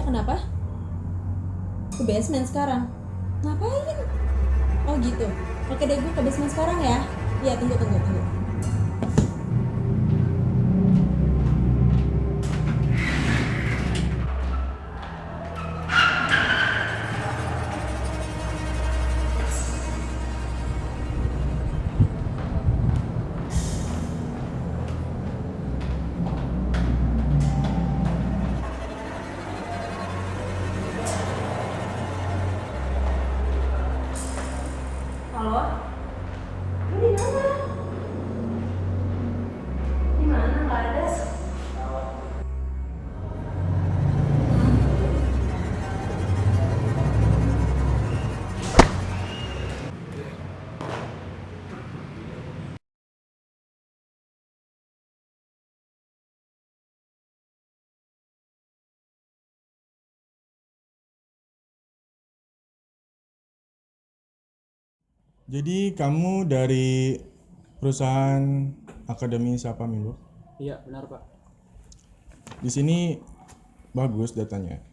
kenapa? Ke basement sekarang. Ngapain? Oh gitu. Oke deh, gue ke basement sekarang ya. Iya, tunggu. Halo? Lu di mana? Di mana? Nggak ada. Jadi kamu dari perusahaan Akademi Sapa Minggu? Iya, benar Pak. Di sini bagus datanya.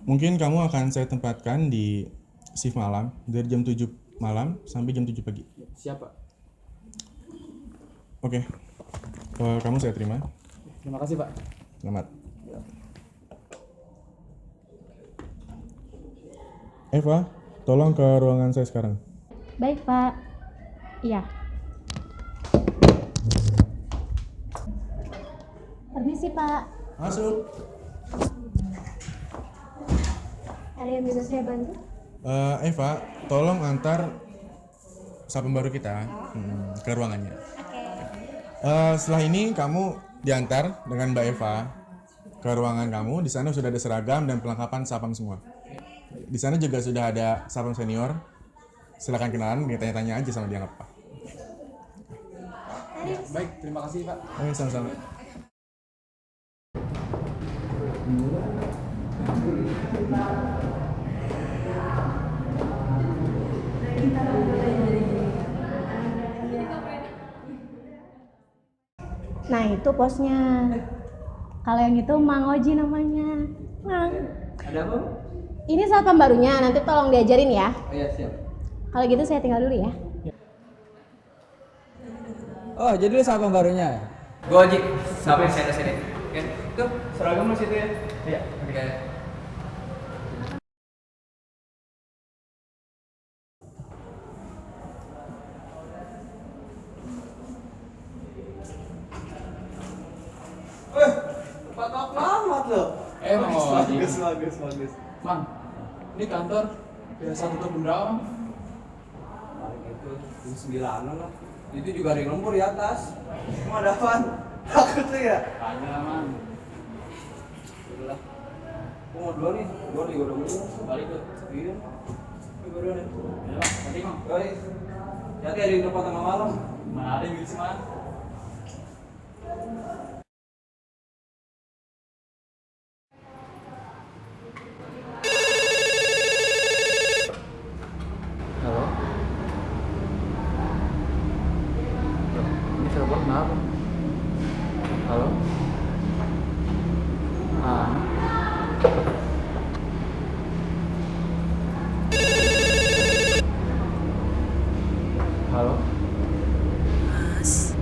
Mungkin kamu akan saya tempatkan di shift malam dari jam 7 malam sampai jam 7 pagi. Siap Pak. Oke. Kamu saya terima. Terima kasih Pak. Selamat. Eva, tolong ke ruangan saya sekarang. Baik, Pak. Iya. Permisi, Pak. Masuk. Ada yang bisa saya bantu? Eva, tolong antar satpam baru kita ke ruangannya. Setelah ini kamu diantar dengan Mbak Eva ke ruangan kamu. Di sana sudah ada seragam dan perlengkapan satpam semua. Di sana juga sudah ada satpam senior. Silakan kenalan, tanya-tanya aja sama dia nggak apa-apa. Baik, terima kasih Pak. Oke, sama-sama. Nah, itu posnya. Kalau yang itu Mang Oji namanya. Mang. Ada apa? Ini satpam barunya, nanti tolong diajarin ya. Oh iya, siap. Kalau gitu saya tinggal dulu ya. Oh, jadi lu satpam barunya? Gue Ojik, siapa yang saya sini? Oke, tuh seragam lu situ ya? Iya. Oke. Patok banget loh. Emang Ojik. Bagus. Mang, ini kantor biasa tutup berapa? Paling itu jam 9-an lah. Itu juga ring lembur di atas. Emang ada apaan? Takut tuh ya? Ada lah Mang. Udah. Gua mau duluan nih. Gua udah mulu. Balik tuh. Iya. Gua duluan ya. Ya Bang, tadi Mang. Yoi. Hati ada di tempat tengah malam. Mana ada yang gitu Mang? Halo? Ini telepon kenapa? Halo? Halo? Mas,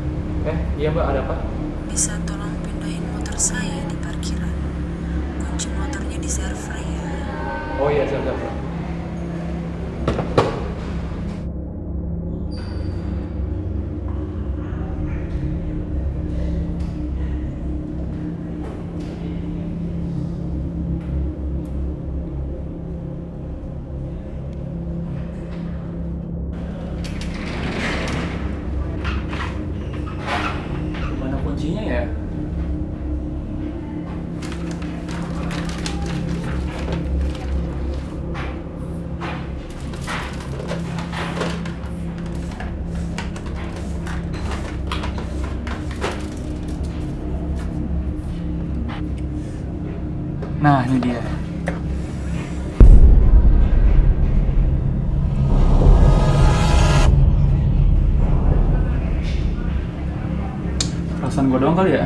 Iya Mbak, ada apa? bisa tolong pindahin motor saya di parkiran. Kunci motornya di server ya. Oh iya, siap. Mana kuncinya ya? Nah, ini dia. Perasaan gue doang kali ya?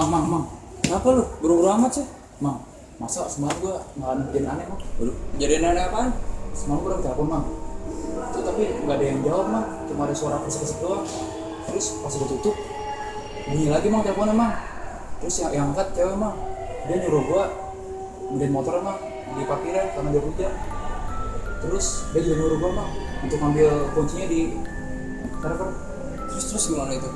Mang. Kenapa lu? Buru-buru amat sih? Mang, masa semalam gua ngalamin kejadian aneh, Mang? Waduh, jadian aneh apaan? Semalam gua udah telepon, Mang. Itu tapi nggak ada yang jawab, Mang. Cuma ada suara kesek-kesek doang. Terus pas gua tutup, bunyi lagi, Mang, teleponnya, Mang. Terus yang angkat cewek, Mang. Dia nyuruh gua ngedein motornya, Mang, di parkiran karena dia hujan. Terus dia juga nyuruh gua, Mang, untuk ngambil kuncinya di server. Terus gimana itu?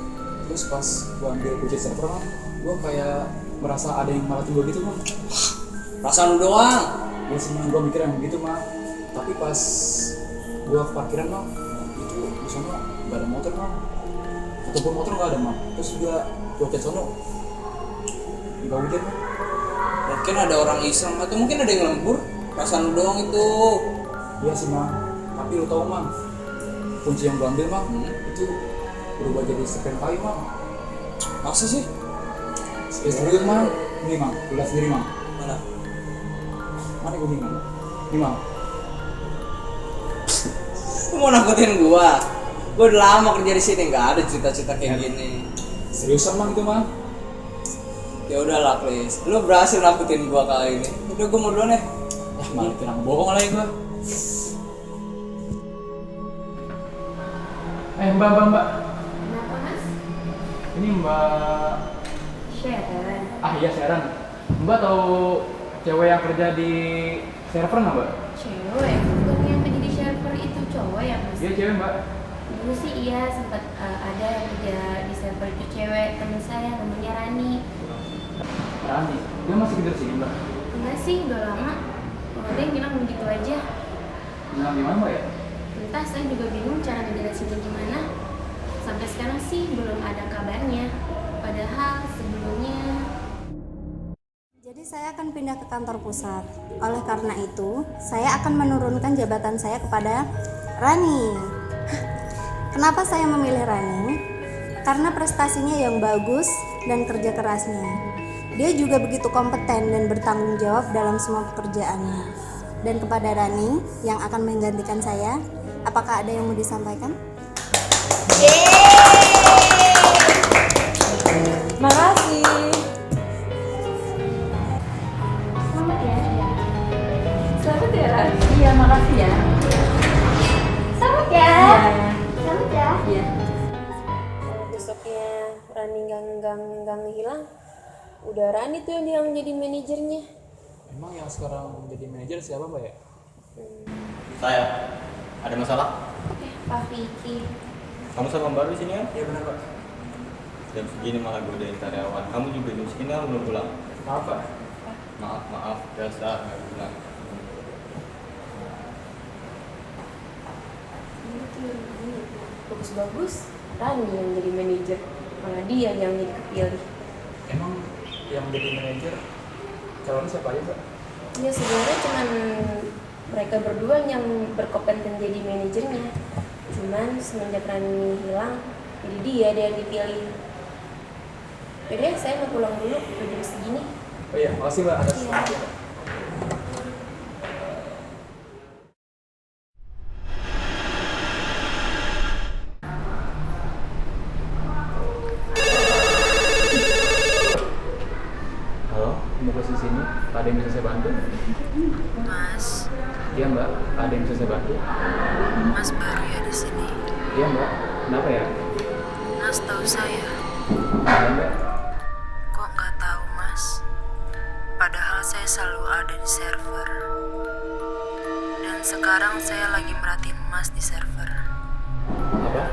Terus pas gua ambil kunci server, Mang, gua kayak merasa ada yang malah gua gitu, Mang. Perasaan lu doang. Ya seneng gua mikir yang begitu, Mang. Tapi pas gua ke parkiran, Mang, itu di sana nggak ada motor, Mang. Ataupun motor nggak ada, Mang. Terus juga cuaca sono nggak hujan, Mang. Mungkin ada orang iseng atau mungkin ada yang lembur. Perasaan lu doang itu. Iya sih, Mang. Tapi lu tahu, Mang, kunci yang gua ambil, Mang, itu berubah jadi sepen kayu, Mang. Masa sih? Ya serius, Mang. Ini, Mang, lu lihat sendiri, Mang. Mana? Mana kunci, Mang? Ini, Mang. Lu mau nakutin gua? Gua udah lama kerja di sini, nggak ada cerita-cerita kayak gini. Seriusan, Mang, itu, Mang. Ya udahlah, please. Lu berhasil nakutin gua kali ini. Udah gua mau duluan ya. Malah kira bohong lagi gua. Mbak. Kenapa mas? Ini Mbak. Sharon. Iya Sharon. Mbak tahu cewek yang kerja di server nggak Mbak? Cewek? Bukan yang kerja di server itu cowok ya mas? Iya cewek Mbak. Dulu sih iya sempat ada yang kerja di server itu cewek, teman saya namanya Rani. Rani. Dia masih kerja di sini Mbak. Enggak sih, udah lama. Ada yang bilang begitu aja. Bilang gimana Mbak ya? Entah, saya juga bingung cara ngejelasinnya gimana. Sampai sekarang sih belum ada kabarnya. Padahal sebelumnya. Jadi saya akan pindah ke kantor pusat. Oleh karena itu, saya akan menurunkan jabatan saya kepada Rani. Kenapa saya memilih Rani? Karena prestasinya yang bagus dan kerja kerasnya. Dia juga begitu kompeten dan bertanggung jawab dalam semua pekerjaannya. Dan kepada Rani yang akan menggantikan saya, apakah ada yang mau disampaikan? Makasih. Selamat ya. Selamat ya, Ran. Iya, makasih ya. Selamat ya. Iya. Selamat ya. Iya. Kalau besoknya Rani nggak hilang, udah Rani tuh yang jadi manajernya. Emang yang sekarang jadi manajer siapa, Mbak ya? Saya. Ada masalah? Pak Vicky. Kamu sama baru di sini kan? Iya benar, Pak. Jam segini malah godain karyawan. Kamu juga jam segini kan belum pulang. Maaf, Pak. Maaf, biasa nggak pulang. Bagus-bagus, Rani yang jadi manajer, malah dia yang jadi kepilih. Emang yang jadi manajer calonnya siapa aja, Pak? Ya sebenarnya cuman mereka berdua yang berkompeten jadi manajernya. Cuman semenjak Rani hilang, jadi dia yang dipilih. Yaudah, saya mau pulang dulu, udah jam segini. Oh iya, makasih, Mbak, atas Iya. waktunya, Pak. Halo, mau ke sini. Ada yang bisa saya bantu? Mas, Iya Mbak. Ada yang bisa saya bantu? Mas baru ya di sini. Iya Mbak. Kenapa ya? Mas tahu saya. Iya Mbak. Kok nggak tahu Mas? Padahal saya selalu ada di server. Dan sekarang saya lagi merhatiin Mas di server. Apa?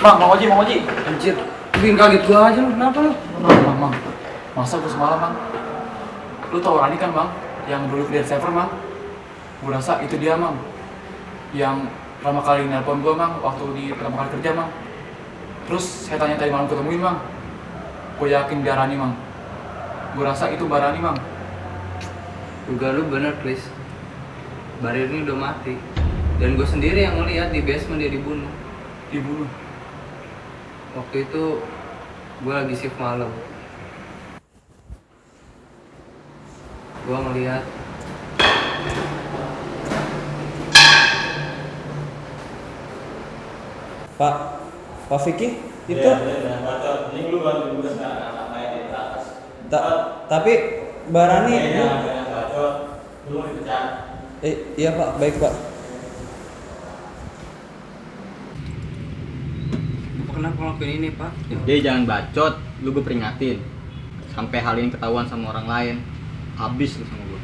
Mang Oji. Anjir, bikin kaget gua aja lu, kenapa lu? Mang. Masa gua semalam, Mang? Lu tau Rani kan, Mang? Yang dulu clear server, Mang? Gua rasa itu dia, Mang. Yang pertama kali nelpon gua, Mang, waktu di pertama kali kerja, Mang. Terus saya tanya tadi malam ketemuin, Mang. Gua yakin dia Rani, Mang. Gua rasa itu Mbak Rani, Mang. Duga lu bener, please. Barir ini udah mati. Dan gue sendiri yang ngeliat di basement dia dibunuh. Dibunuh? Waktu itu gue lagi shift malam. Gue ngeliat Pak Vicky itu tapi Mbak Rani iya Pak, baik Pak. Kenapa ngelakuin ini Pak? Jadi jangan bacot, lu gue peringatin. Sampai hal ini ketahuan sama orang lain, habis lu sama gue.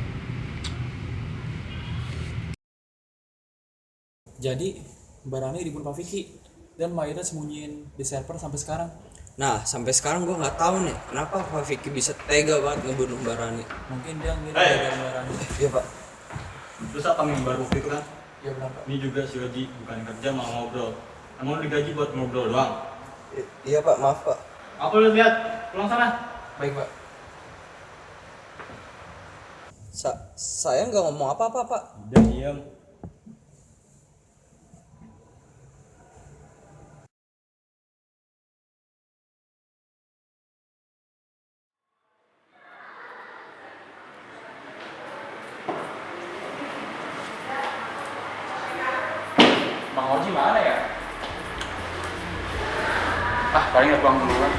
Jadi Mbak Rani dibunuh Pak Vicky dan mayatnya sembunyiin di server sampai sekarang. Nah, sampai sekarang gue nggak tahu nih kenapa Pak Vicky bisa tega banget ngebunuh Mbak Rani. Mungkin dia ngira gara-gara Mbak Rani. Iya Pak. Terus apa yang baru itu kan? Iya benar Pak. Ini juga si Oji bukan kerja malah ngobrol. Emang lu digaji buat ngobrol doang? Iya Pak, maaf Pak. Apa lu lihat? Pulang sana. Baik Pak. Saya nggak ngomong apa-apa Pak. Udah diam. Mang Oji mana ya? Paling nggak pulang duluan.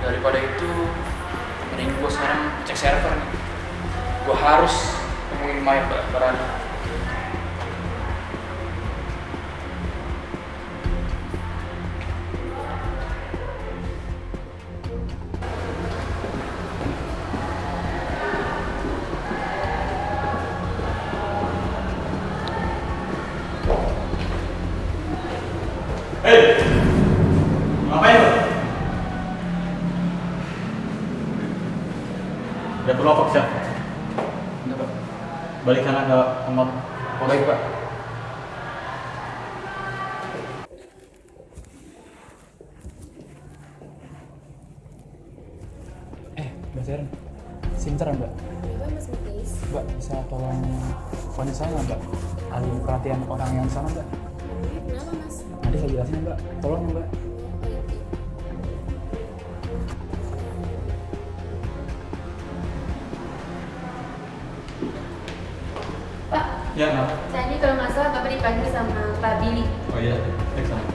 Daripada itu, mending gue sekarang cek server nih. Gue harus temuin mayat Mbak Rani. Hei! Ngapain lu? Udah perlu apa siap? Enggak, Pak. Balik sana ke kamar. Oh, baik, Pak. Mbak Seren, sebentar Mbak. Iya, Mas Mutis. Mbak bisa tolong Vanessa nggak Mbak? Alihin perhatian orang yang sana Mbak. Kenapa, Mas? Nanti saya jelasin Mbak. Tolong Mbak. Pak, Ya, kenapa? tadi kalau nggak salah Bapak dipanggil sama Pak Billy. Oh iya, cek sana.